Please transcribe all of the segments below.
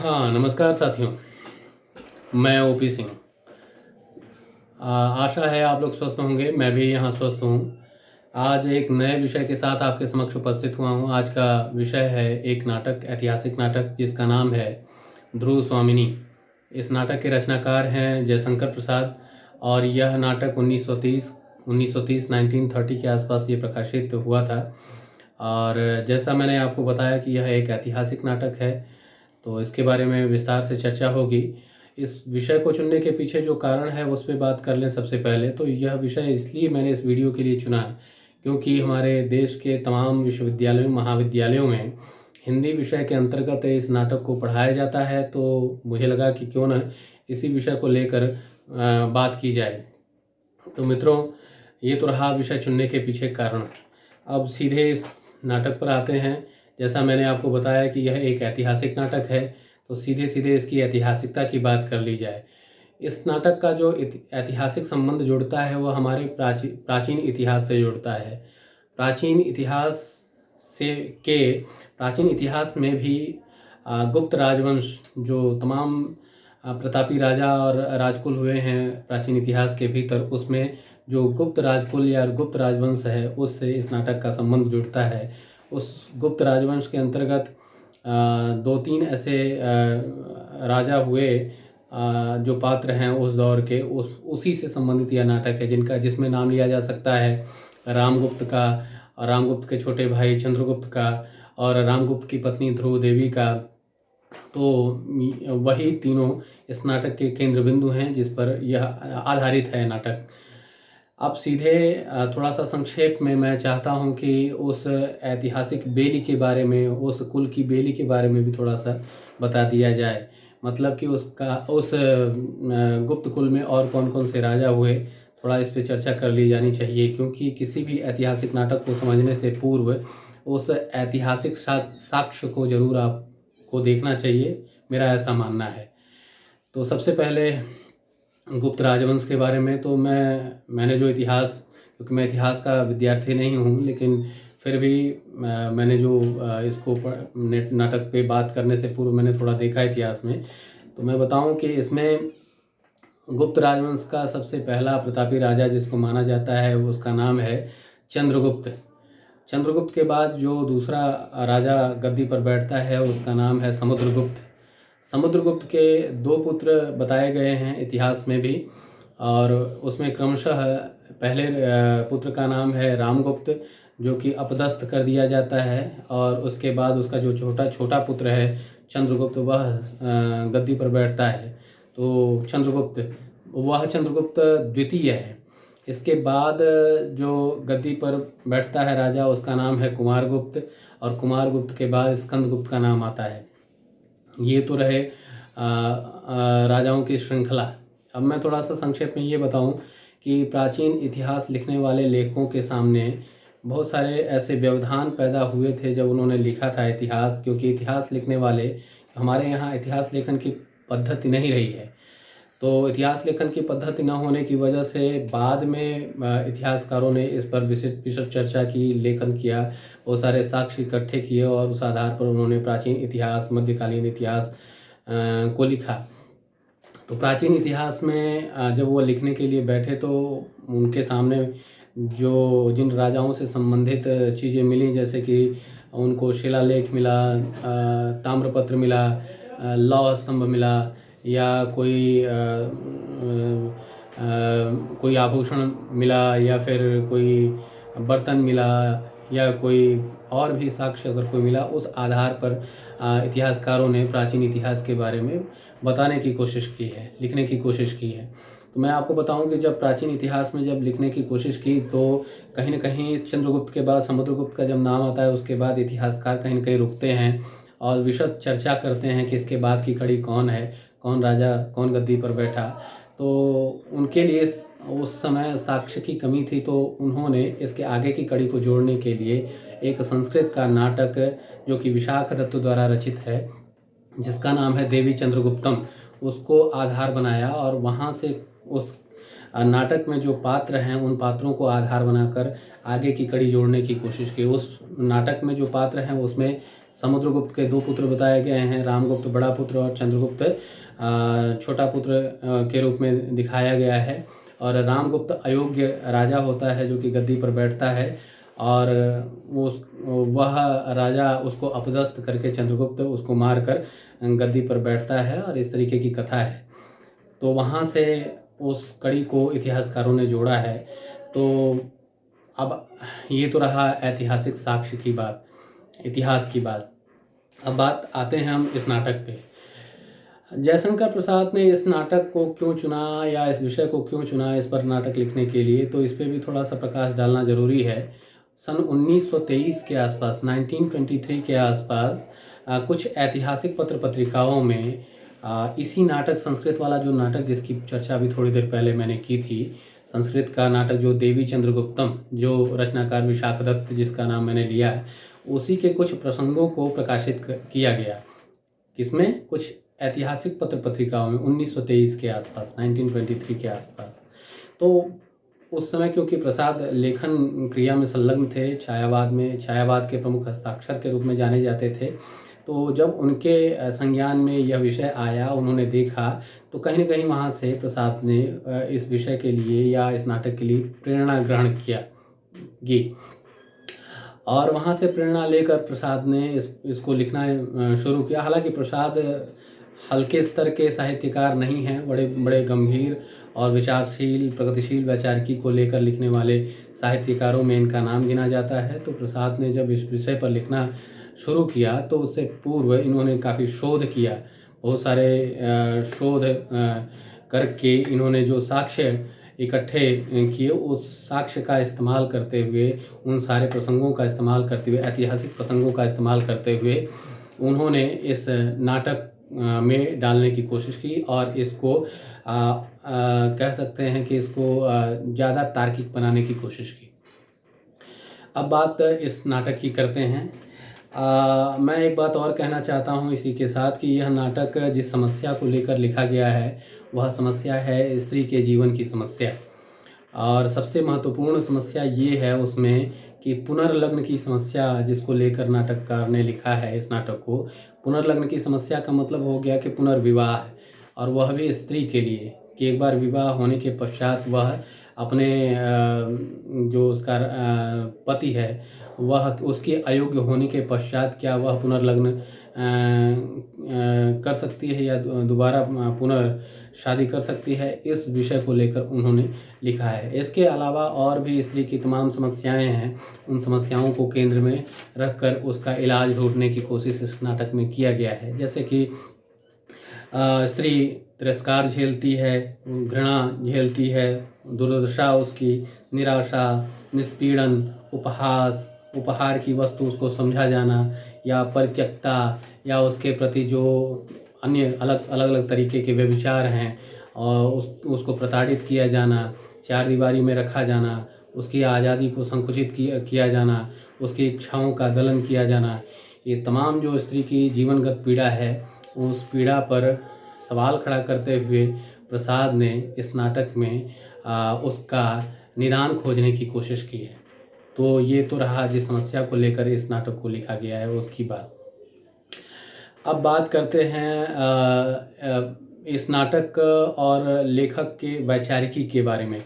हाँ, नमस्कार साथियों। मैं ओपी सिंह। आशा है आप लोग स्वस्थ होंगे, मैं भी यहाँ स्वस्थ हूँ। आज एक नए विषय के साथ आपके समक्ष उपस्थित हुआ हूँ। आज का विषय है एक नाटक, ऐतिहासिक नाटक जिसका नाम है ध्रुव स्वामिनी। इस नाटक के रचनाकार हैं जयशंकर प्रसाद और यह नाटक 1930 1930 के आसपास ये प्रकाशित हुआ था। और जैसा मैंने आपको बताया कि यह एक ऐतिहासिक नाटक है, तो इसके बारे में विस्तार से चर्चा होगी। इस विषय को चुनने के पीछे जो कारण है उस पर बात कर लें। सबसे पहले तो यह विषय इसलिए मैंने इस वीडियो के लिए चुना है क्योंकि हमारे देश के तमाम विश्वविद्यालयों महाविद्यालयों में हिंदी विषय के अंतर्गत इस नाटक को पढ़ाया जाता है। तो मुझे लगा कि क्यों न इसी विषय को लेकर बात की जाए। तो मित्रों, ये तो रहा विषय चुनने के पीछे कारण। अब सीधे इस नाटक पर आते हैं। जैसा मैंने आपको बताया कि यह एक ऐतिहासिक नाटक है, तो सीधे सीधे इसकी ऐतिहासिकता की बात कर ली जाए। इस नाटक का जो ऐतिहासिक संबंध जुड़ता है वह हमारे प्राचीन इतिहास से जुड़ता है। प्राचीन इतिहास से के प्राचीन इतिहास में भी गुप्त राजवंश, जो तमाम प्रतापी राजा और राजकुल हुए हैं प्राचीन इतिहास के भीतर, उसमें जो गुप्त राजकुल या गुप्त राजवंश है उससे इस नाटक का संबंध जुड़ता है। उस गुप्त राजवंश के अंतर्गत दो तीन ऐसे राजा हुए जो पात्र हैं उस दौर के, उसी से संबंधित यह नाटक है जिसमें नाम लिया जा सकता है रामगुप्त का, और रामगुप्त के छोटे भाई चंद्रगुप्त का, और रामगुप्त की पत्नी ध्रुव देवी का। तो वही तीनों इस नाटक के केंद्र बिंदु हैं जिस पर यह आधारित है नाटक। अब सीधे थोड़ा सा संक्षेप में मैं चाहता हूं कि उस ऐतिहासिक बेली के बारे में, उस कुल की बेली के बारे में भी थोड़ा सा बता दिया जाए। मतलब कि उस गुप्त कुल में और कौन कौन से राजा हुए, थोड़ा इस पर चर्चा कर ली जानी चाहिए। क्योंकि किसी भी ऐतिहासिक नाटक को समझने से पूर्व उस ऐतिहासिक साक्ष्य को जरूर आपको देखना चाहिए, मेरा ऐसा मानना है। तो सबसे पहले गुप्त राजवंश के बारे में तो मैंने जो इतिहास, क्योंकि मैं इतिहास का विद्यार्थी नहीं हूँ, लेकिन फिर भी मैंने जो इसको नाटक पे बात करने से पूर्व मैंने थोड़ा देखा इतिहास में, तो मैं बताऊं कि इसमें गुप्त राजवंश का सबसे पहला प्रतापी राजा जिसको माना जाता है उसका नाम है चंद्रगुप्त। चंद्रगुप्त के बाद जो दूसरा राजा गद्दी पर बैठता है उसका नाम है समुद्रगुप्त। समुद्रगुप्त के दो पुत्र बताए गए हैं इतिहास में भी, और उसमें क्रमशः पहले पुत्र का नाम है रामगुप्त, जो कि अपदस्थ कर दिया जाता है, और उसके बाद उसका जो छोटा पुत्र है चंद्रगुप्त, वह गद्दी पर बैठता है। तो चंद्रगुप्त द्वितीय है। इसके बाद जो गद्दी पर बैठता है राजा उसका नाम है कुमारगुप्त, और कुमारगुप्त के बाद स्कंदगुप्त का नाम आता है। ये तो रहे राजाओं की श्रृंखला। अब मैं थोड़ा सा संक्षेप में ये बताऊं कि प्राचीन इतिहास लिखने वाले लेखकों के सामने बहुत सारे ऐसे व्यवधान पैदा हुए थे जब उन्होंने लिखा था इतिहास। क्योंकि इतिहास लिखने वाले, हमारे यहाँ इतिहास लेखन की पद्धति नहीं रही है, तो इतिहास लेखन की पद्धति न होने की वजह से बाद में इतिहासकारों ने इस पर विशेष चर्चा की, लेखन किया, बहुत सारे साक्ष्य इकट्ठे किए, और उस आधार पर उन्होंने प्राचीन इतिहास, मध्यकालीन इतिहास को लिखा। तो प्राचीन इतिहास में जब वो लिखने के लिए बैठे तो उनके सामने जिन राजाओं से संबंधित चीज़ें मिली, जैसे कि उनको शिलालेख मिला, ताम्रपत्र मिला, लौह स्तंभ मिला, या कोई आभूषण मिला, या फिर कोई बर्तन मिला, या कोई और भी साक्ष्य अगर कोई मिला, उस आधार पर इतिहासकारों ने प्राचीन इतिहास के बारे में बताने की कोशिश की है, लिखने की कोशिश की है। तो मैं आपको बताऊं कि जब प्राचीन इतिहास में जब लिखने की कोशिश की तो कहीं न कहीं चंद्रगुप्त के बाद समुद्रगुप्त का जब नाम आता है उसके बाद इतिहासकार कहीं न कहीं रुकते हैं और विशद चर्चा करते हैं कि इसके बाद की कड़ी कौन है, कौन राजा कौन गद्दी पर बैठा। तो उनके लिए उस समय साक्ष्य की कमी थी, तो उन्होंने इसके आगे की कड़ी को जोड़ने के लिए एक संस्कृत का नाटक, जो कि विशाख दत्त द्वारा रचित है, जिसका नाम है देवी चंद्रगुप्तम, उसको आधार बनाया। और वहाँ से उस नाटक में जो पात्र हैं उन पात्रों को आधार बनाकर आगे की कड़ी जोड़ने की कोशिश की। उस नाटक में जो पात्र हैं उसमें समुद्रगुप्त के 2 पुत्र बताए गए हैं, रामगुप्त बड़ा पुत्र और चंद्रगुप्त छोटा पुत्र के रूप में दिखाया गया है। और रामगुप्त अयोग्य राजा होता है जो कि गद्दी पर बैठता है, और वह राजा उसको अपदस्थ करके चंद्रगुप्त उसको मारकर गद्दी पर बैठता है, और इस तरीके की कथा है। तो वहाँ से उस कड़ी को इतिहासकारों ने जोड़ा है। तो अब ये तो रहा ऐतिहासिक साक्ष्य की बात, इतिहास की बात। अब बात आते हैं हम इस नाटक पे। जयशंकर प्रसाद ने इस नाटक को क्यों चुना या इस विषय को क्यों चुना इस पर नाटक लिखने के लिए, तो इस पे भी थोड़ा सा प्रकाश डालना ज़रूरी है। सन 1923 के आसपास, 1923 के आसपास कुछ ऐतिहासिक पत्र पत्रिकाओं में इसी नाटक, संस्कृत वाला जो नाटक जिसकी चर्चा अभी थोड़ी देर पहले मैंने की थी, संस्कृत का नाटक जो देवी चंद्रगुप्तम, जो रचनाकार विशाखदत्त जिसका नाम मैंने लिया है, उसी के कुछ प्रसंगों को प्रकाशित किया गया। किसमें? कुछ ऐतिहासिक पत्र पत्रिकाओं में 1923 के आसपास, 1923 के आसपास। तो उस समय क्योंकि प्रसाद लेखन क्रिया में संलग्न थे, छायावाद के प्रमुख हस्ताक्षर के रूप में जाने जाते थे, तो जब उनके संज्ञान में यह विषय आया, उन्होंने देखा, तो कहीं न कहीं वहाँ से प्रसाद ने इस विषय के लिए या इस नाटक के लिए प्रेरणा ग्रहण की, और वहाँ से प्रेरणा लेकर प्रसाद ने इसको लिखना शुरू किया। हालांकि प्रसाद हल्के स्तर के साहित्यकार नहीं हैं, बड़े बड़े गंभीर और विचारशील, प्रगतिशील वैचारिकी को लेकर लिखने वाले साहित्यकारों में इनका नाम गिना जाता है। तो प्रसाद ने जब इस विषय पर लिखना शुरू किया, तो उससे पूर्व इन्होंने काफ़ी शोध किया, बहुत सारे शोध करके इन्होंने जो साक्ष्य इकट्ठे किए, उस साक्ष्य का इस्तेमाल करते हुए, उन सारे प्रसंगों का इस्तेमाल करते हुए, ऐतिहासिक प्रसंगों का इस्तेमाल करते हुए उन्होंने इस नाटक में डालने की कोशिश की, और इसको कह सकते हैं कि इसको ज़्यादा तार्किक बनाने की कोशिश की। अब बात इस नाटक की करते हैं। मैं एक बात और कहना चाहता हूँ इसी के साथ कि यह नाटक जिस समस्या को लेकर लिखा गया है, वह समस्या है स्त्री के जीवन की समस्या। और सबसे महत्वपूर्ण समस्या ये है उसमें कि पुनर्लग्न की समस्या जिसको लेकर नाटककार ने लिखा है इस नाटक को। पुनर्लग्न की समस्या का मतलब हो गया कि पुनर्विवाह, और वह भी स्त्री के लिए, कि एक बार विवाह होने के पश्चात वह अपने जो उसका पति है, वह उसके अयोग्य होने के पश्चात क्या वह पुनर्लग्न कर सकती है या दोबारा शादी कर सकती है, इस विषय को लेकर उन्होंने लिखा है। इसके अलावा और भी स्त्री की तमाम समस्याएं हैं, उन समस्याओं को केंद्र में रखकर उसका इलाज ढूंढने की कोशिश इस नाटक में किया गया है। जैसे कि स्त्री तिरस्कार झेलती है, घृणा झेलती है, दुर्दशा उसकी, निराशा, निष्पीड़न, उपहार की वस्तु उसको समझा जाना, या परित्यक्ता, या उसके प्रति जो अन्य अलग तरीके के व्यभिचार हैं, और उसको प्रताड़ित किया जाना, चार दीवारी में रखा जाना, उसकी आज़ादी को संकुचित किया जाना, उसकी इच्छाओं का दलन किया जाना, ये तमाम जो स्त्री की जीवनगत पीड़ा है, उस पीड़ा पर सवाल खड़ा करते हुए प्रसाद ने इस नाटक में उसका निदान खोजने की कोशिश की है। तो ये तो रहा जिस समस्या को लेकर इस नाटक को लिखा गया है उसकी बात। अब बात करते हैं इस नाटक और लेखक के वैचारिकी के बारे में।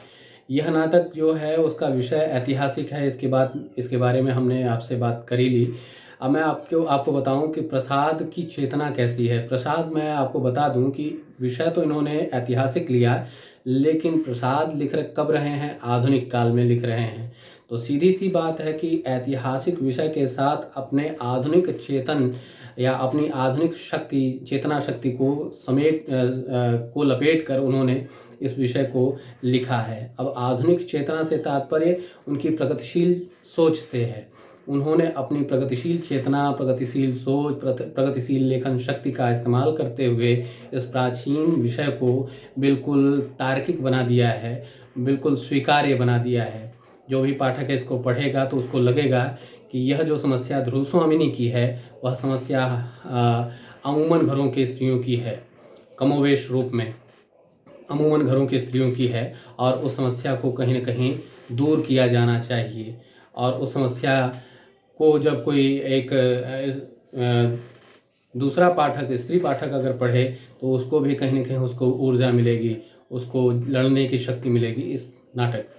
यह नाटक जो है उसका विषय ऐतिहासिक है, इसके बारे में हमने आपसे बात करी ली। अब मैं आपको बताऊं कि प्रसाद की चेतना कैसी है। प्रसाद, मैं आपको बता दूं कि विषय तो इन्होंने ऐतिहासिक लिया, लेकिन प्रसाद लिख कब रहे हैं? आधुनिक काल में लिख रहे हैं। तो सीधी सी बात है कि ऐतिहासिक विषय के साथ अपने आधुनिक चेतन या अपनी आधुनिक चेतना शक्ति को लपेट कर उन्होंने इस विषय को लिखा है। अब आधुनिक चेतना से तात्पर्य उनकी प्रगतिशील सोच से है। उन्होंने अपनी प्रगतिशील चेतना, प्रगतिशील सोच, प्रगतिशील लेखन शक्ति का इस्तेमाल करते हुए इस प्राचीन विषय को बिल्कुल तार्किक बना दिया है, बिल्कुल स्वीकार्य बना दिया है। जो भी पाठक इसको पढ़ेगा तो उसको लगेगा कि यह जो समस्या ध्रुव स्वामिनी की है, वह समस्या अमूमन घरों के स्त्रियों की है, कमोवेश रूप में अमूमन घरों की स्त्रियों की है, और उस समस्या को कहीं न कहीं दूर किया जाना चाहिए। और उस समस्या को जब कोई एक दूसरा पाठक, स्त्री पाठक अगर पढ़े तो उसको भी कहीं ना कहीं उसको ऊर्जा मिलेगी, उसको लड़ने की शक्ति मिलेगी इस नाटक से।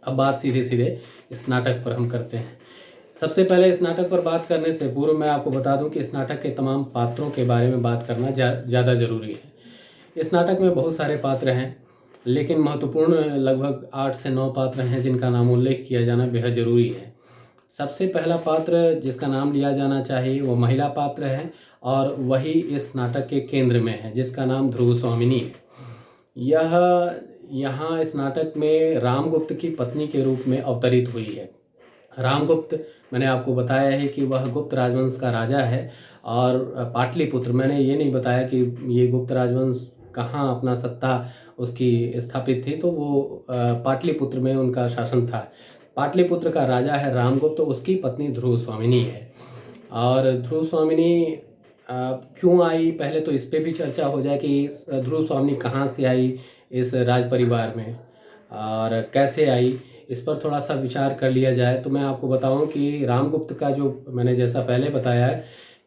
अब बात सीधे सीधे इस नाटक पर हम करते हैं। सबसे पहले इस नाटक पर बात करने से पूर्व मैं आपको बता दूं कि इस नाटक के तमाम पात्रों के बारे में बात करना ज़्यादा ज़रूरी है। इस नाटक में बहुत सारे पात्र हैं, लेकिन महत्वपूर्ण लगभग 8 से 9 पात्र हैं जिनका नाम उल्लेख किया जाना बेहद ज़रूरी है। सबसे पहला पात्र जिसका नाम लिया जाना चाहिए वो महिला पात्र है, और वही इस नाटक के केंद्र में है, जिसका नाम ध्रुव स्वामिनी है। यह यहाँ इस नाटक में रामगुप्त की पत्नी के रूप में अवतरित हुई है। रामगुप्त, मैंने आपको बताया है कि वह गुप्त राजवंश का राजा है, और पाटलिपुत्र, मैंने ये नहीं बताया कि ये गुप्त राजवंश कहाँ अपना सत्ता उसकी स्थापित थी, तो वो पाटलिपुत्र में उनका शासन था। पाटलिपुत्र का राजा है रामगुप्त, उसकी पत्नी ध्रुव स्वामिनी है। और ध्रुव स्वामिनी क्यों आई, पहले तो इस पे भी चर्चा हो जाए कि ध्रुव स्वामिनी कहाँ से आई इस राज परिवार में और कैसे आई, इस पर थोड़ा सा विचार कर लिया जाए। तो मैं आपको बताऊं कि रामगुप्त का, जो मैंने जैसा पहले बताया है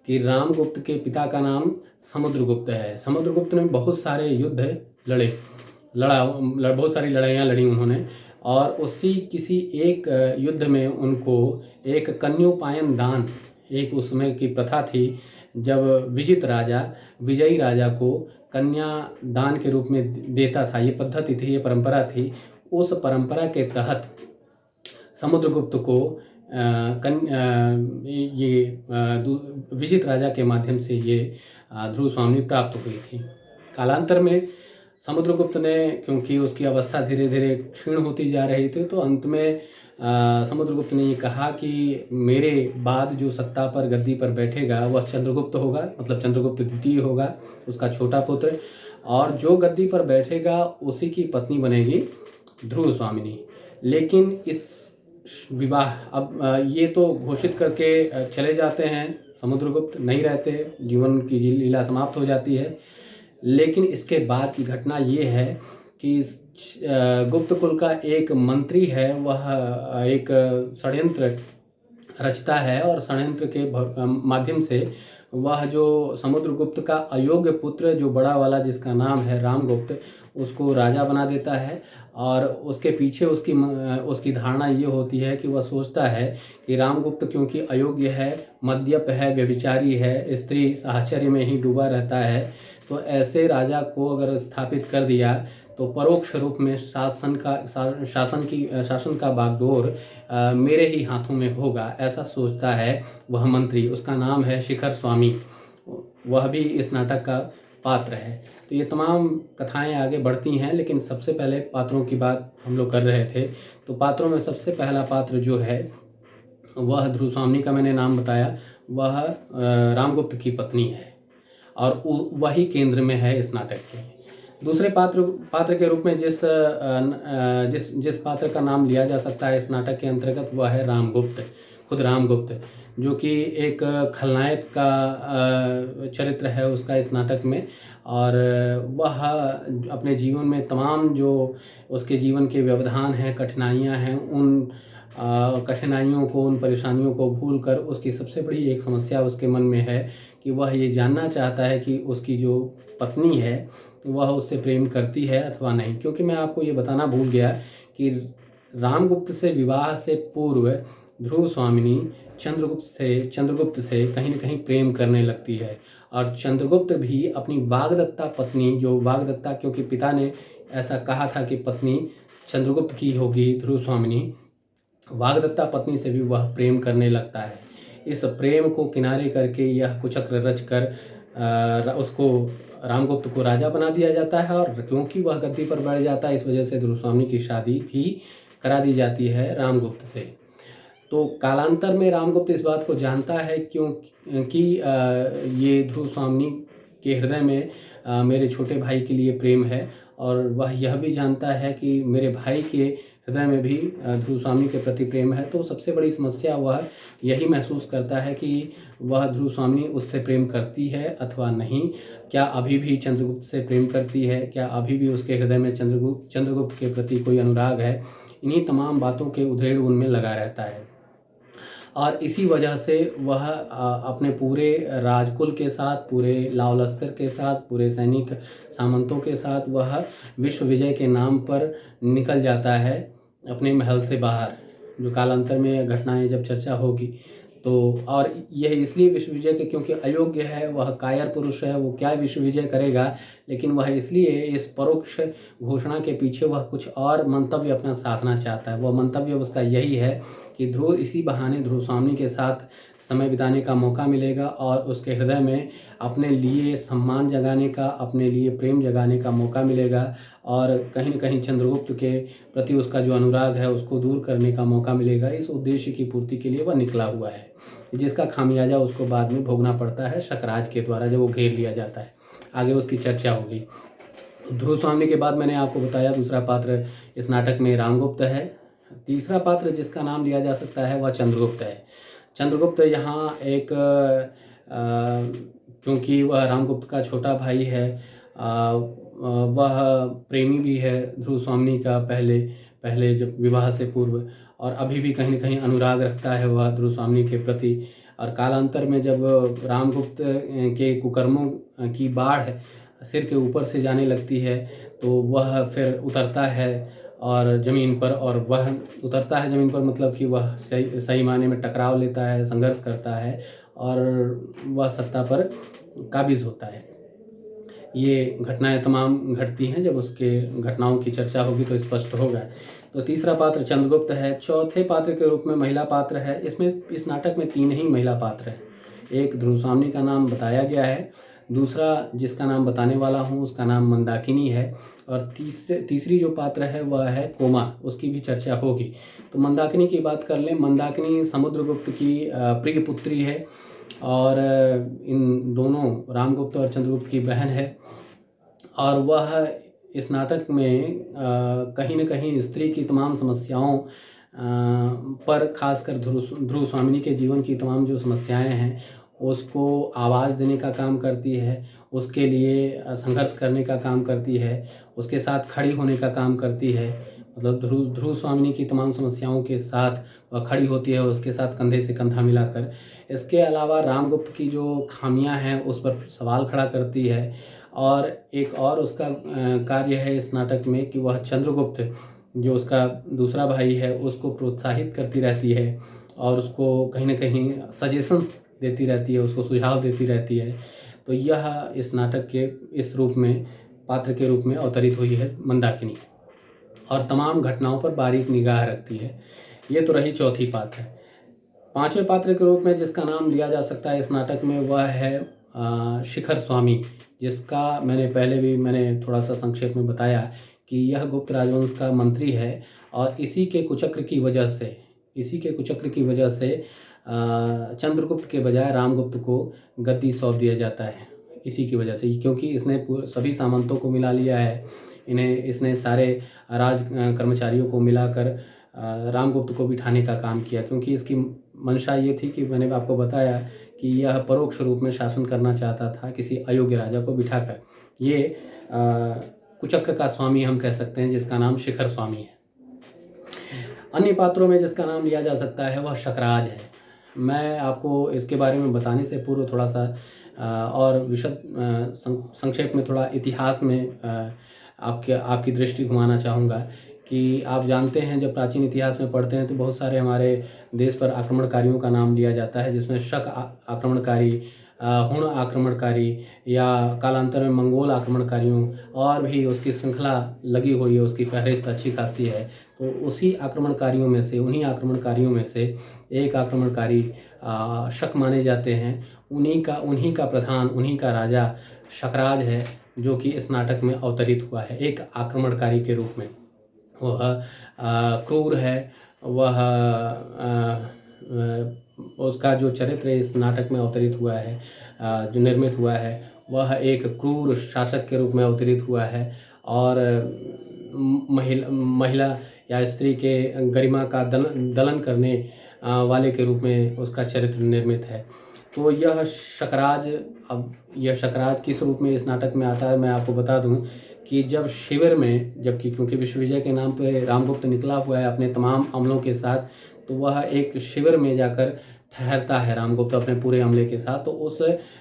कि रामगुप्त के पिता का नाम समुद्रगुप्त है। समुद्रगुप्त ने बहुत सारे युद्ध बहुत सारी लड़ाइयाँ लड़ी उन्होंने, और उसी किसी एक युद्ध में उनको एक कन्योपायन दान, एक उस समय की प्रथा थी जब विजयी राजा को कन्या दान के रूप में देता था। ये पद्धति थी, ये परंपरा थी। उस परंपरा के तहत समुद्रगुप्त को विजित राजा के माध्यम से ये ध्रुव स्वामिनी प्राप्त हुई थी। कालांतर में समुद्रगुप्त ने, क्योंकि उसकी अवस्था धीरे धीरे क्षीण होती जा रही थी, तो अंत में समुद्रगुप्त ने ये कहा कि मेरे बाद जो सत्ता पर गद्दी पर बैठेगा वह चंद्रगुप्त होगा, मतलब चंद्रगुप्त द्वितीय होगा, उसका छोटा पुत्र, और जो गद्दी पर बैठेगा उसी की पत्नी बनेगी ध्रुव स्वामिनी। लेकिन इस विवाह, अब ये तो घोषित करके चले जाते हैं, समुद्रगुप्त नहीं रहते, जीवन की लीला समाप्त हो जाती है। लेकिन इसके बाद की घटना ये है कि गुप्त कुल का एक मंत्री है, वह एक षड्यंत्र रचता है, और षड्यंत्र के माध्यम से वह जो समुद्रगुप्त का अयोग्य पुत्र, जो बड़ा वाला जिसका नाम है रामगुप्त, उसको राजा बना देता है। और उसके पीछे उसकी धारणा ये होती है कि वह सोचता है कि रामगुप्त क्योंकि अयोग्य है, मद्यप है, व्यभिचारी है, स्त्री साहचर्य में ही डूबा रहता है, तो ऐसे राजा को अगर स्थापित कर दिया तो परोक्ष रूप में शासन का बागडोर मेरे ही हाथों में होगा, ऐसा सोचता है वह मंत्री। उसका नाम है शिखर स्वामी, वह भी इस नाटक का पात्र है। तो ये तमाम कथाएं आगे बढ़ती हैं, लेकिन सबसे पहले पात्रों की बात हम लोग कर रहे थे। तो पात्रों में सबसे पहला पात्र जो है वह ध्रुव स्वामिनी का मैंने नाम बताया, वह रामगुप्त की पत्नी है, और वही केंद्र में है इस नाटक के। दूसरे पात्र के रूप में जिस पात्र का नाम लिया जा सकता है इस नाटक के अंतर्गत, वह है रामगुप्त, खुद रामगुप्त, जो कि एक खलनायक का चरित्र है उसका इस नाटक में। और वह अपने जीवन में तमाम जो उसके जीवन के व्यवधान हैं, कठिनाइयां हैं, उन कठिनाइयों को, उन परेशानियों को भूलकर उसकी सबसे बड़ी एक समस्या उसके मन में है कि वह ये जानना चाहता है कि उसकी जो पत्नी है वह उससे प्रेम करती है अथवा नहीं। क्योंकि मैं आपको ये बताना भूल गया कि रामगुप्त से विवाह से पूर्व ध्रुव स्वामिनी चंद्रगुप्त से कहीं न कहीं प्रेम करने लगती है, और चंद्रगुप्त भी अपनी वाग्दत्ता पत्नी, जो वाग्दत्ता, क्योंकि पिता ने ऐसा कहा था कि पत्नी चंद्रगुप्त की होगी ध्रुव स्वामिनी, वाग्दत्ता पत्नी से भी वह प्रेम करने लगता है। इस प्रेम को किनारे करके यह कुचक्र रच कर उसको, रामगुप्त को राजा बना दिया जाता है, और क्योंकि वह गद्दी पर बैठ जाता है इस वजह से ध्रुव स्वामिनी की शादी भी करा दी जाती है रामगुप्त से। तो कालांतर में रामगुप्त इस बात को जानता है क्योंकि ये ध्रुव स्वामिनी के हृदय में मेरे छोटे भाई के लिए प्रेम है, और वह यह भी जानता है कि मेरे भाई के हृदय में भी ध्रुव स्वामिनी के प्रति प्रेम है। तो सबसे बड़ी समस्या वह यही महसूस करता है कि वह ध्रुव स्वामिनी उससे प्रेम करती है अथवा नहीं, क्या अभी भी चंद्रगुप्त से प्रेम करती है, क्या अभी भी उसके हृदय में चंद्रगुप्त के प्रति कोई अनुराग है। इन्हीं तमाम बातों के उधेड़ उनमें लगा रहता है। और इसी वजह से वह अपने पूरे राजकुल के साथ, पूरे लाव लश्कर के साथ, पूरे सैनिक सामंतों के साथ वह विश्व विजय के नाम पर निकल जाता है अपने महल से बाहर। जो कालांतर में घटनाएं जब चर्चा होगी तो, और यह इसलिए विश्व विजय के क्योंकि अयोग्य है, वह कायर पुरुष है, वो क्या विश्व विजय करेगा, लेकिन वह इसलिए इस परोक्ष घोषणा के पीछे वह कुछ और मंतव्य अपना साधना चाहता है। वह मंतव्य उसका यही है कि ध्रुव, इसी बहाने ध्रुव स्वामी के साथ समय बिताने का मौका मिलेगा और उसके हृदय में अपने लिए सम्मान जगाने का, अपने लिए प्रेम जगाने का मौका मिलेगा और कहीं न कहीं चंद्रगुप्त के प्रति उसका जो अनुराग है उसको दूर करने का मौका मिलेगा। इस उद्देश्य की पूर्ति के लिए वह निकला हुआ है, जिसका खामियाजा उसको बाद में भोगना पड़ता है शकराज के द्वारा जब वो घेर लिया जाता है। आगे उसकी चर्चा होगी। ध्रुव स्वामी के बाद मैंने आपको बताया दूसरा पात्र इस नाटक में रामगुप्त है। तीसरा पात्र जिसका नाम लिया जा सकता है वह चंद्रगुप्त है। चंद्रगुप्त यहाँ एक क्योंकि वह रामगुप्त का छोटा भाई है, वह प्रेमी भी है ध्रुव स्वामी का पहले जब विवाह से पूर्व, और अभी भी कहीं न कहीं अनुराग रखता है वह ध्रुव स्वामी के प्रति। और कालांतर में जब रामगुप्त के कुकर्मों की बाढ़ सिर के ऊपर से जाने लगती है तो वह फिर उतरता है और ज़मीन पर, और वह उतरता है ज़मीन पर मतलब कि वह सही मायने में टकराव लेता है, संघर्ष करता है और वह सत्ता पर काबिज़ होता है। ये घटनाएं तमाम घटती हैं, जब उसके घटनाओं की चर्चा होगी तो स्पष्ट होगा। तो तीसरा पात्र चंद्रगुप्त है। चौथे पात्र के रूप में महिला पात्र है। इस नाटक में 3 ही महिला पात्र हैं। एक ध्रुव स्वामी का नाम बताया गया है, दूसरा जिसका नाम बताने वाला हूँ उसका नाम मंदाकिनी है, और तीसरी जो पात्र है वह है कोमा, उसकी भी चर्चा होगी। तो मंदाकिनी की बात कर लें। मंदाकिनी समुद्रगुप्त की प्रिय पुत्री है और इन दोनों रामगुप्त और चंद्रगुप्त की बहन है, और वह इस नाटक में कहीं न कहीं स्त्री की तमाम समस्याओं पर, खासकर ध्रुव स्वामिनी के जीवन की तमाम जो समस्याएं हैं उसको आवाज़ देने का काम करती है, उसके लिए संघर्ष करने का काम करती है, उसके साथ खड़ी होने का काम करती है। मतलब ध्रुव स्वामिनी की तमाम समस्याओं के साथ वह खड़ी होती है, उसके साथ कंधे से कंधा मिलाकर। इसके अलावा रामगुप्त की जो खामियां हैं उस पर सवाल खड़ा करती है, और एक और उसका कार्य है इस नाटक में कि वह चंद्रगुप्त जो उसका दूसरा भाई है उसको प्रोत्साहित करती रहती है और उसको कहीं न कहीं सजेशंस देती रहती है, उसको सुझाव देती रहती है। तो यह इस नाटक के इस रूप में, पात्र के रूप में अवतरित हुई है मंदाकिनी, और तमाम घटनाओं पर बारीक निगाह रखती है। ये तो रही चौथी पात्र। पांचवें पात्र के रूप में जिसका नाम लिया जा सकता है इस नाटक में वह है शिखर स्वामी, जिसका मैंने थोड़ा सा संक्षेप में बताया कि यह गुप्त राजवंश का मंत्री है, और इसी के कुचक्र की वजह से चंद्रगुप्त के बजाय रामगुप्त को गद्दी सौंप दिया जाता है। इसी की वजह से, क्योंकि इसने सभी सामंतों को मिला लिया है, इसने सारे राज कर्मचारियों को मिलाकर रामगुप्त को बिठाने का काम किया, क्योंकि इसकी मंशा ये थी कि मैंने आपको बताया कि यह परोक्ष रूप में शासन करना चाहता था किसी अयोग्य राजा को बिठाकर। ये कुचक्र का स्वामी हम कह सकते हैं, जिसका नाम शिखर स्वामी है। अन्य पात्रों में जिसका नाम लिया जा सकता है वह शकराज है। मैं आपको इसके बारे में बताने से पूर्व थोड़ा सा और विशद संक्षेप में थोड़ा इतिहास में आपकी दृष्टि घुमाना चाहूँगा कि आप जानते हैं जब प्राचीन इतिहास में पढ़ते हैं तो बहुत सारे हमारे देश पर आक्रमणकारियों का नाम लिया जाता है, जिसमें शक आक्रमणकारी, हुण आक्रमणकारी, या कालांतर में मंगोल आक्रमणकारियों, और भी उसकी श्रृंखला लगी हुई है, उसकी फहरिस्त अच्छी खासी है। तो उन्हीं आक्रमणकारियों में से एक आक्रमणकारी शक माने जाते हैं। उन्हीं का प्रधान, उन्हीं का राजा शकराज है, जो कि इस नाटक में अवतरित हुआ है एक आक्रमणकारी के रूप में। वह क्रूर है, वह उसका जो चरित्र इस नाटक में अवतरित हुआ है, जो निर्मित हुआ है, वह एक क्रूर शासक के रूप में अवतरित हुआ है, और महिला या स्त्री के गरिमा का दलन करने वाले के रूप में उसका चरित्र निर्मित है। तो यह शकराज किस रूप में इस नाटक में आता है मैं आपको बता दूं कि जब शिविर में, क्योंकि विश्व विजय के नाम पे रामगुप्त निकला हुआ है अपने तमाम अमलों के साथ, तो वह एक शिविर में जाकर ठहरता है रामगुप्त अपने पूरे अमले के साथ। तो उस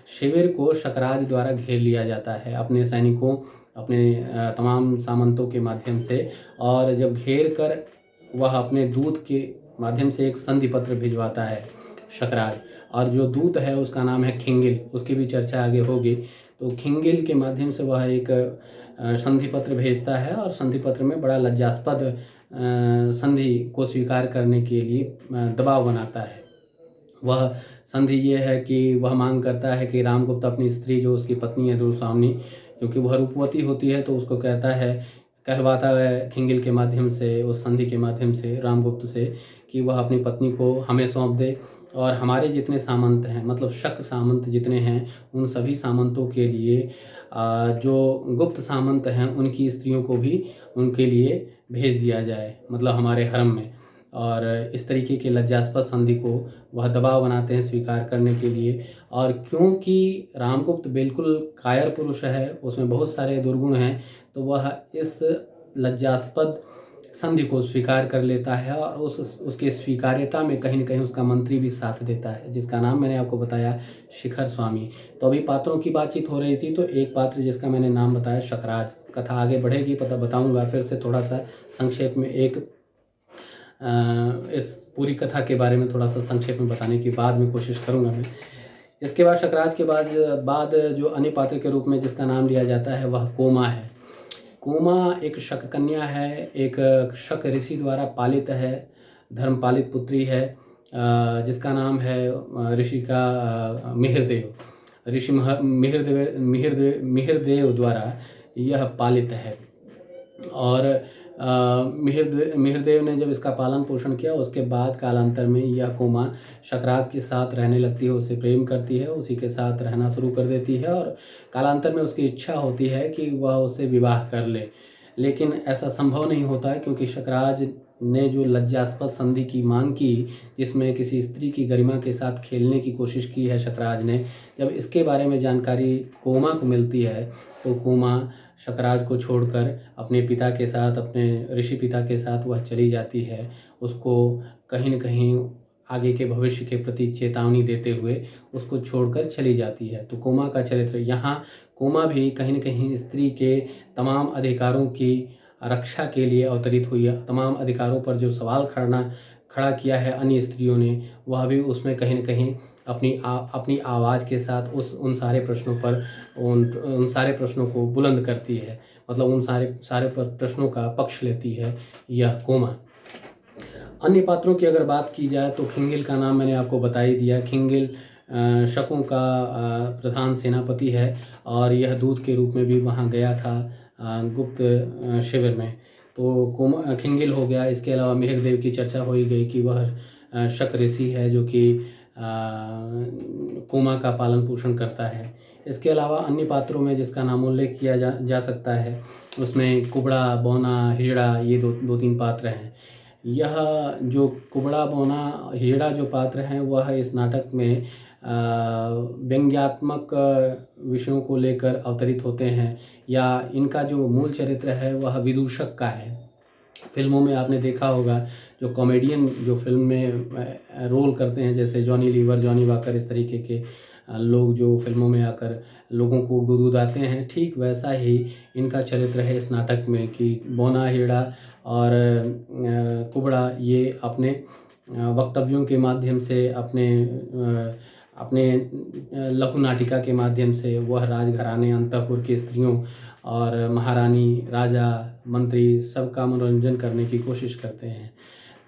शिविर को शकराज द्वारा घेर लिया जाता है अपने सैनिकों, अपने तमाम सामंतों के माध्यम से। और जब घेर कर वह अपने दूत के माध्यम से एक संधि पत्र भिजवाता है शकराज, और जो दूत है उसका नाम है खिंगिल, उसकी भी चर्चा आगे होगी। तो खिंगिल के माध्यम से वह एक संधि पत्र भेजता है, और संधि पत्र में बड़ा लज्जास्पद संधि को स्वीकार करने के लिए दबाव बनाता है। वह संधि ये है कि वह मांग करता है कि रामगुप्त अपनी स्त्री, जो उसकी पत्नी है द्रुस्वामिनी, क्योंकि वह रूपवती होती है, तो उसको कहलवाता है खिंगिल के माध्यम से, उस संधि के माध्यम से रामगुप्त से, कि वह अपनी पत्नी को हमें सौंप दे, और हमारे जितने सामंत हैं, मतलब शक सामंत जितने हैं, उन सभी सामंतों के लिए जो गुप्त सामंत हैं उनकी स्त्रियों को भी उनके लिए भेज दिया जाए, मतलब हमारे हरम में। और इस तरीके के लज्जास्पद संधि को वह दबाव बनाते हैं स्वीकार करने के लिए। और क्योंकि रामगुप्त बिल्कुल कायर पुरुष है, उसमें बहुत सारे दुर्गुण हैं, तो वह इस लज्जास्पद संधि को स्वीकार कर लेता है, और उसके स्वीकार्यता में कहीं न कहीं उसका मंत्री भी साथ देता है, जिसका नाम मैंने आपको बताया शिखर स्वामी। तो अभी पात्रों की बातचीत हो रही थी, तो एक पात्र जिसका मैंने नाम बताया शकराज। कथा आगे बढ़ेगी, बताऊंगा फिर से थोड़ा सा संक्षेप में। इस पूरी कथा के बारे में थोड़ा सा संक्षेप में बताने की बाद में कोशिश करूंगा मैं। इसके बाद शकराज के बाद जो अन्य पात्र के रूप में जिसका नाम लिया जाता है वह कोमा है। कोमा एक शक कन्या है, एक शक ऋषि द्वारा पालित है, धर्मपालित पुत्री है, जिसका नाम है ऋषि का मिहिरदेव। ऋषि मिहिरदेव द्वारा यह पालित है। और मिहिरदेव ने जब इसका पालन पोषण किया, उसके बाद कालांतर में यह कोमा शकराज के साथ रहने लगती है, उसे प्रेम करती है, उसी के साथ रहना शुरू कर देती है, और कालांतर में उसकी इच्छा होती है कि वह उसे विवाह कर ले। लेकिन ऐसा संभव नहीं होता है, क्योंकि शकराज ने जो लज्जास्पद संधि की मांग की, जिसमें किसी स्त्री की गरिमा के साथ खेलने की कोशिश की है शकराज ने, जब इसके बारे में जानकारी कोमा को मिलती है, तो कोमा शकराज को छोड़कर अपने पिता के साथ, अपने ऋषि पिता के साथ वह चली जाती है। उसको कहीं न कहीं आगे के भविष्य के प्रति चेतावनी देते हुए उसको छोड़कर चली जाती है। तो कोमा का चरित्र यहाँ, कोमा भी कहीं न कहीं स्त्री के तमाम अधिकारों की रक्षा के लिए अवतरित हुई है। तमाम अधिकारों पर जो सवाल खड़ा किया है अन्य स्त्रियों ने, वह भी उसमें कहीं न कहीं अपनी आवाज़ के साथ उन सारे प्रश्नों पर उन सारे प्रश्नों को बुलंद करती है, मतलब उन सारे प्रश्नों का पक्ष लेती है यह कोमा। अन्य पात्रों की अगर बात की जाए तो खिंगिल का नाम मैंने आपको बता ही दिया। खिंगिल शकों का प्रधान सेनापति है, और यह दूत के रूप में भी वहाँ गया था गुप्त शिविर में। तो खिंगिल हो गया। इसके अलावा मिहिरदेव की चर्चा हो ही गई कि वह शक ऋषि है, जो कि कोमा का पालन पोषण करता है। इसके अलावा अन्य पात्रों में जिसका नाम उल्लेख किया जा सकता है, उसमें कुबड़ा, बौना, हिजड़ा, ये दो तीन पात्र हैं। यह जो कुबड़ा, बौना, हिजड़ा जो पात्र हैं, वह इस नाटक में व्यंग्यात्मक विषयों को लेकर अवतरित होते हैं, या इनका जो मूल चरित्र है वह विदूषक का है। फिल्मों में आपने देखा होगा, जो कॉमेडियन जो फिल्म में रोल करते हैं, जैसे जॉनी लीवर, जॉनी वॉकर, इस तरीके के लोग जो फिल्मों में आकर लोगों को गुदगुदाते हैं, ठीक वैसा ही इनका चरित्र है इस नाटक में, कि बौना, हिजड़ा और कुबड़ा ये अपने वक्तव्यों के माध्यम से, अपने लघु नाटिका के माध्यम से वह राजघराने, अंतःपुर की स्त्रियों और महारानी, राजा, मंत्री सबका मनोरंजन करने की कोशिश करते हैं।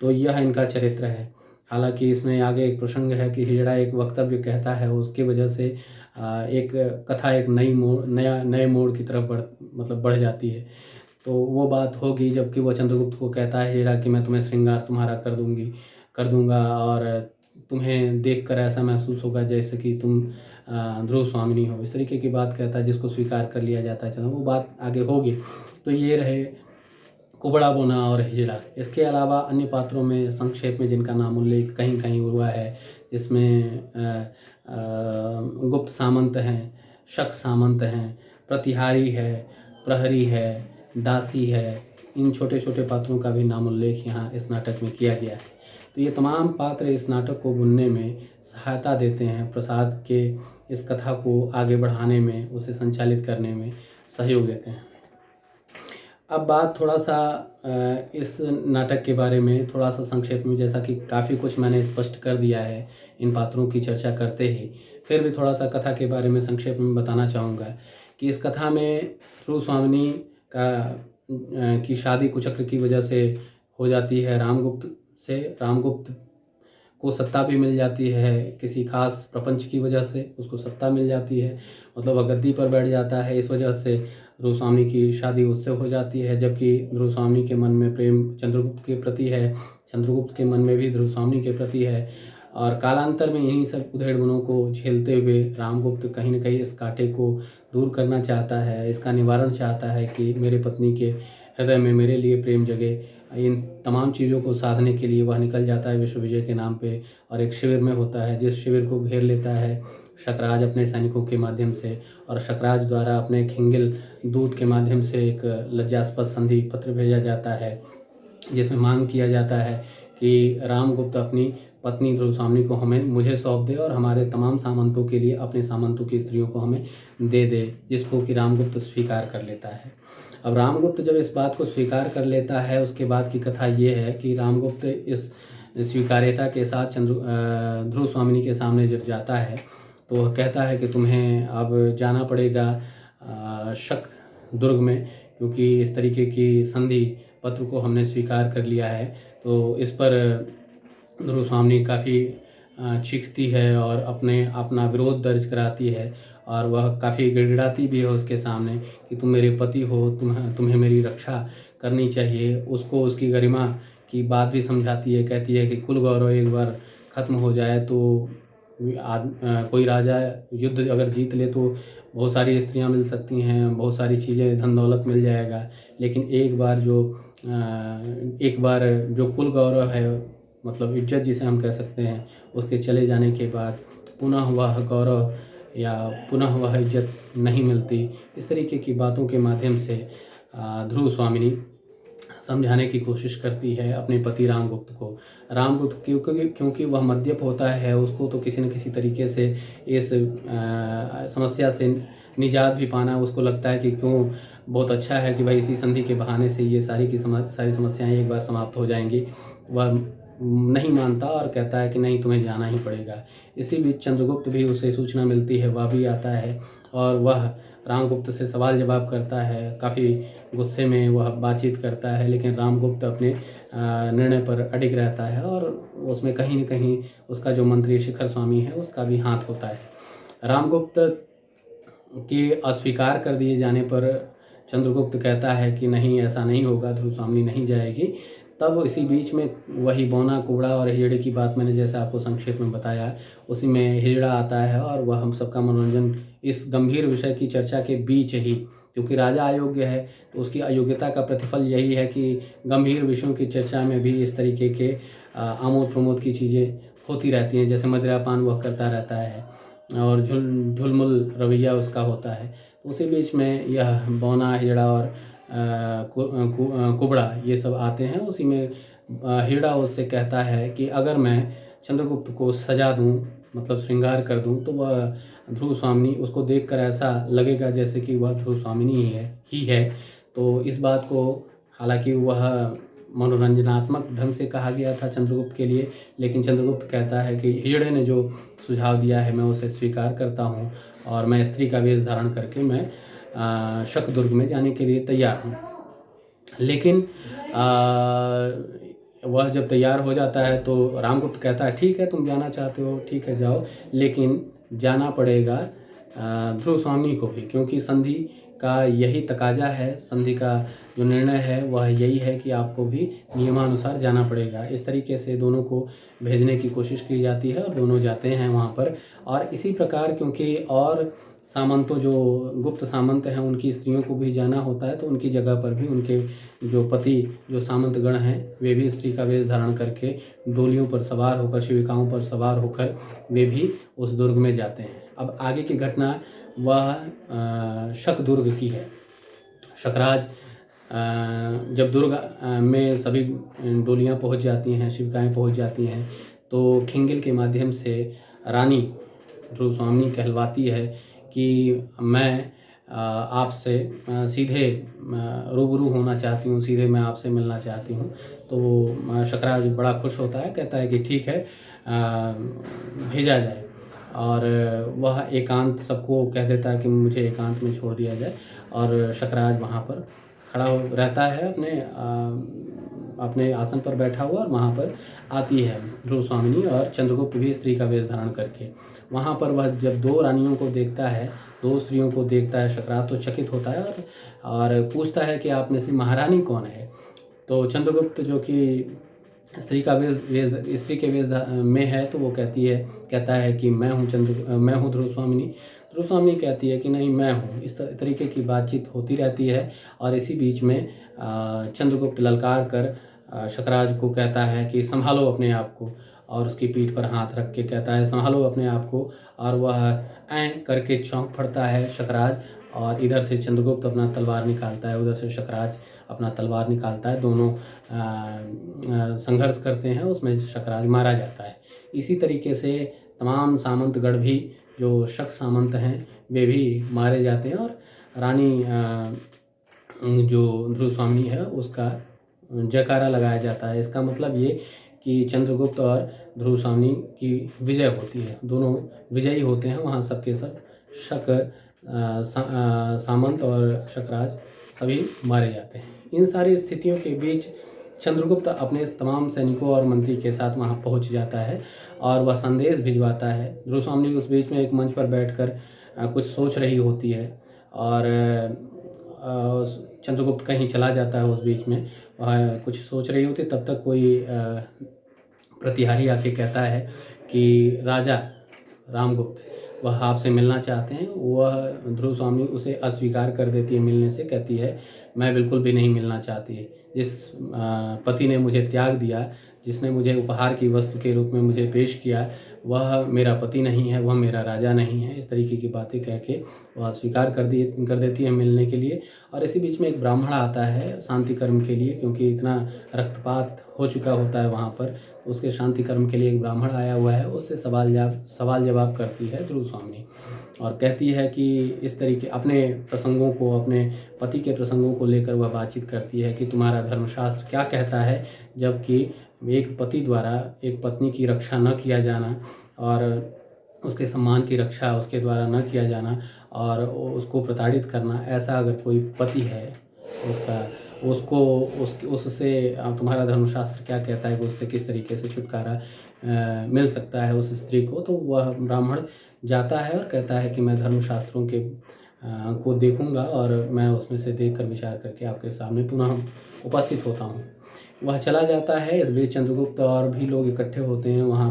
तो यह इनका चरित्र है। हालांकि इसमें आगे एक प्रसंग है कि हिजड़ा एक वक्तव्य कहता है, उसकी वजह से एक कथा एक नए मोड़ की तरफ बढ़ जाती है। तो वो बात होगी जबकि वो चंद्रगुप्त को कहता है हिजड़ा कि मैं तुम्हें श्रृंगार तुम्हारा कर दूंगा, और तुम्हें देखकर ऐसा महसूस होगा जैसे कि तुम ध्रुव स्वामिनी हो। इस तरीके की बात कहता है, जिसको स्वीकार कर लिया जाता है। चलो वो बात आगे होगी। तो ये रहे कुबड़ा, बौना और हिजड़ा। इसके अलावा अन्य पात्रों में संक्षेप में जिनका नाम उल्लेख कहीं कहीं हुआ है, जिसमें गुप्त सामंत हैं, शक सामंत हैं, प्रतिहारी है, प्रहरी है, दासी है। इन छोटे छोटे पात्रों का भी नाम उल्लेख यहाँ इस नाटक में किया गया है। तो ये तमाम पात्र इस नाटक को बुनने में सहायता देते हैं, प्रसाद के इस कथा को आगे बढ़ाने में, उसे संचालित करने में सहयोग देते हैं। अब बात थोड़ा सा इस नाटक के बारे में थोड़ा सा संक्षेप में, जैसा कि काफ़ी कुछ मैंने स्पष्ट कर दिया है इन पात्रों की चर्चा करते ही, फिर भी थोड़ा सा कथा के बारे में संक्षेप में बताना चाहूँगा कि इस कथा में ध्रुव स्वामिनी की शादी कुचक्र की वजह से हो जाती है रामगुप्त से। रामगुप्त को सत्ता भी मिल जाती है, किसी खास प्रपंच की वजह से उसको सत्ता मिल जाती है, मतलब वह गद्दी पर बैठ जाता है। इस वजह से ध्रुव स्वामिनी की शादी उससे हो जाती है, जबकि ध्रुव स्वामिनी के मन में प्रेम चंद्रगुप्त के प्रति है, चंद्रगुप्त के मन में भी ध्रुव स्वामिनी के प्रति है। और कालांतर में इन्हीं सब उधेड़ बुनों को झेलते हुए रामगुप्त कहीं न कहीं इस कांटे को दूर करना चाहता है, इसका निवारण चाहता है कि मेरे पत्नी के हृदय में मेरे लिए प्रेम जगे। इन तमाम चीज़ों को साधने के लिए वह निकल जाता है विश्व विजय के नाम पे, और एक शिविर में होता है, जिस शिविर को घेर लेता है शकराज अपने सैनिकों के माध्यम से, और शकराज द्वारा अपने खिंगिल दूत के माध्यम से एक लज्जास्पद संधि पत्र भेजा जाता है, जिसमें मांग किया जाता है कि रामगुप्त अपनी पत्नी ध्रुव स्वामिनी को मुझे सौंप दे और हमारे तमाम सामंतों के लिए अपने सामंतों की स्त्रियों को हमें दे दे, जिसको कि रामगुप्त स्वीकार कर लेता है। अब रामगुप्त जब इस बात को स्वीकार कर लेता है, उसके बाद की कथा ये है कि रामगुप्त इस स्वीकार्यता के साथ ध्रुव स्वामिनी के सामने जब जाता है तो वह कहता है कि तुम्हें अब जाना पड़ेगा शक दुर्ग में, क्योंकि इस तरीके की संधि पत्र को हमने स्वीकार कर लिया है। तो इस पर ध्रुव स्वामिनी काफ़ी चीखती है और अपना विरोध दर्ज कराती है, और वह काफ़ी गिड़गिड़ाती भी है उसके सामने कि तुम मेरे पति हो, तुम्हें मेरी रक्षा करनी चाहिए। उसको उसकी गरिमा की बात भी समझाती है, कहती है कि कुल गौरव एक बार ख़त्म हो जाए तो कोई राजा युद्ध अगर जीत ले तो बहुत सारी स्त्रियां मिल सकती हैं, बहुत सारी चीज़ें धन दौलत मिल जाएगा, लेकिन एक बार जो कुल गौरव है, मतलब इज्जत जिसे हम कह सकते हैं, उसके चले जाने के बाद पुनः वह गौरव या पुनः वह इज्जत नहीं मिलती। इस तरीके की बातों के माध्यम से ध्रुव स्वामिनी समझाने की कोशिश करती है अपने पति रामगुप्त को। रामगुप्त क्योंकि वह मद्यप होता है, उसको तो किसी न किसी तरीके से इस समस्या से निजात भी पाना उसको लगता है कि क्यों, बहुत अच्छा है कि भाई इसी संधि के बहाने से ये सारी समस्याएं एक बार समाप्त हो जाएंगी। वह नहीं मानता और कहता है कि नहीं, तुम्हें जाना ही पड़ेगा। इसी बीच चंद्रगुप्त भी उसे सूचना मिलती है, वह भी आता है और वह रामगुप्त से सवाल जवाब करता है। काफ़ी गुस्से में वह बातचीत करता है, लेकिन रामगुप्त अपने निर्णय पर अडिग रहता है, और उसमें कहीं न कहीं उसका जो मंत्री शिखर स्वामी है उसका भी हाथ होता है। रामगुप्त के अस्वीकार कर दिए जाने पर चंद्रगुप्त कहता है कि नहीं, ऐसा नहीं होगा, ध्रुव स्वामिनी नहीं जाएगी। तब इसी बीच में वही बौना, कुबड़ा और हिजड़े की बात मैंने जैसे आपको संक्षेप में बताया, उसी में हिजड़ा आता है, और वह हम सबका मनोरंजन इस गंभीर विषय की चर्चा के बीच ही, क्योंकि राजा अयोग्य है तो उसकी अयोग्यता का प्रतिफल यही है कि गंभीर विषयों की चर्चा में भी इस तरीके के आमोद प्रमोद की चीज़ें होती रहती हैं, जैसे मदिरापान वह करता रहता है और झुलमुल रवैया उसका होता है। तो उसी बीच में यह बौना, हिजड़ा और कुबड़ा ये सब आते हैं। उसी में हिजड़ा उससे कहता है कि अगर मैं चंद्रगुप्त को सजा दूं, मतलब श्रृंगार कर दूं, तो वह ध्रुव स्वामिनी, उसको देखकर ऐसा लगेगा जैसे कि वह ध्रुव स्वामिनी ही है। तो इस बात को, हालांकि वह मनोरंजनात्मक ढंग से कहा गया था चंद्रगुप्त के लिए, लेकिन चंद्रगुप्त कहता है कि हिजड़े ने जो सुझाव दिया है मैं उसे स्वीकार करता हूँ, और मैं स्त्री का वेश धारण करके मैं शकदुर्ग में जाने के लिए तैयार हूँ। लेकिन वह जब तैयार हो जाता है तो रामगुप्त कहता है ठीक है, तुम जाना चाहते हो, ठीक है जाओ, लेकिन जाना पड़ेगा ध्रुव स्वामिनी को भी, क्योंकि संधि का यही तकाजा है, संधि का जो निर्णय है वह यही है कि आपको भी नियमानुसार जाना पड़ेगा। इस तरीके से दोनों को भेजने की कोशिश की जाती है और दोनों जाते हैं वहाँ पर। और इसी प्रकार क्योंकि और सामंतों, जो गुप्त सामंत हैं, उनकी स्त्रियों को भी जाना होता है, तो उनकी जगह पर भी उनके जो पति, जो सामंत गण हैं, वे भी स्त्री का वेश धारण करके डोलियों पर सवार होकर, शिविकाओं पर सवार होकर वे भी उस दुर्ग में जाते हैं। अब आगे की घटना वह शक दुर्ग की है। शकराज जब दुर्ग में सभी डोलियाँ पहुँच जाती हैं, शिविकाएँ पहुँच जाती हैं, तो खिंगिल के माध्यम से रानी ध्रुव स्वामिनी कहलवाती है कि मैं आपसे सीधे रूबरू होना चाहती हूँ, सीधे मैं आपसे मिलना चाहती हूँ। तो शकराज बड़ा खुश होता है, कहता है कि ठीक है, भेजा जाए। और वह एकांत सबको कह देता है कि मुझे एकांत में छोड़ दिया जाए, और शकराज वहाँ पर खड़ा रहता है अपने आसन पर बैठा हुआ, और वहाँ पर आती है ध्रुव स्वामिनी, और चंद्रगुप्त भी स्त्री का वेश धारण करके। वहाँ पर वह जब 2 रानियों को देखता है, 2 स्त्रियों को देखता है, शकराज तो चकित होता है और पूछता है कि आप में से महारानी कौन है? तो चंद्रगुप्त, जो कि स्त्री के वेश में है, तो वो कहता है कि मैं हूँ ध्रुव स्वामिनी। ध्रुव स्वामिनी कहती है कि नहीं, मैं हूँ। इस तरीके की बातचीत होती रहती है, और इसी बीच में चंद्रगुप्त ललकार कर शकराज को कहता है कि संभालो अपने आप को, और उसकी पीठ पर हाथ रख के कहता है संभालो अपने आप को, और वह ऐं करके चौंक पड़ता है शकराज, और इधर से चंद्रगुप्त अपना तलवार निकालता है, उधर से शकराज अपना तलवार निकालता है। दोनों संघर्ष करते हैं, उसमें शकराज मारा जाता है। इसी तरीके से तमाम सामंतगढ़ भी, जो शक सामंत हैं, वे भी मारे जाते हैं, और रानी जो ध्रुव स्वामिनी है उसका जयकारा लगाया जाता है। इसका मतलब ये कि चंद्रगुप्त और ध्रुव स्वामिनी की विजय होती है, दोनों विजयी होते हैं। वहाँ सबके सब शक सामंत और शकराज सभी मारे जाते हैं। इन सारी स्थितियों के बीच चंद्रगुप्त अपने तमाम सैनिकों और मंत्री के साथ वहाँ पहुँच जाता है, और वह संदेश भिजवाता है। ध्रुव स्वामिनी उस बीच में एक मंच पर बैठकर कुछ सोच रही होती है, और चंद्रगुप्त कहीं चला जाता है उस बीच में, वह कुछ सोच रही होती। तब तक कोई प्रतिहारी आके कहता है कि राजा रामगुप्त वह आपसे मिलना चाहते हैं। वह ध्रुव स्वामिनी उसे अस्वीकार कर देती है मिलने से, कहती है मैं बिल्कुल भी नहीं मिलना चाहती। जिस पति ने मुझे त्याग दिया, जिसने मुझे उपहार की वस्तु के रूप में मुझे पेश किया, वह मेरा पति नहीं है, वह मेरा राजा नहीं है। इस तरीके की बातें कह के वह अस्वीकार कर देती है मिलने के लिए। और इसी बीच में एक ब्राह्मण आता है शांति कर्म के लिए, क्योंकि इतना रक्तपात हो चुका होता है वहाँ पर। उसके शांति कर्म के लिए एक ब्राह्मण आया हुआ है, उससे सवाल जवाब करती है ध्रुव स्वामिनी, और कहती है कि इस तरीके अपने प्रसंगों को, अपने पति के प्रसंगों को लेकर वह बातचीत करती है कि तुम्हारा धर्मशास्त्र क्या कहता है, जबकि एक पति द्वारा एक पत्नी की रक्षा न किया जाना, और उसके सम्मान की रक्षा उसके द्वारा न किया जाना, और उसको प्रताड़ित करना, ऐसा अगर कोई पति है उससे तुम्हारा धर्मशास्त्र क्या कहता है कि उससे किस तरीके से छुटकारा मिल सकता है उस स्त्री को। तो वह ब्राह्मण जाता है और कहता है कि मैं धर्मशास्त्रों को देखूंगा, और मैं उसमें से देखकर विचार करके आपके सामने पुनः उपस्थित होता हूँ। वह चला जाता है। इस बीच चंद्रगुप्त और भी लोग इकट्ठे होते हैं वहाँ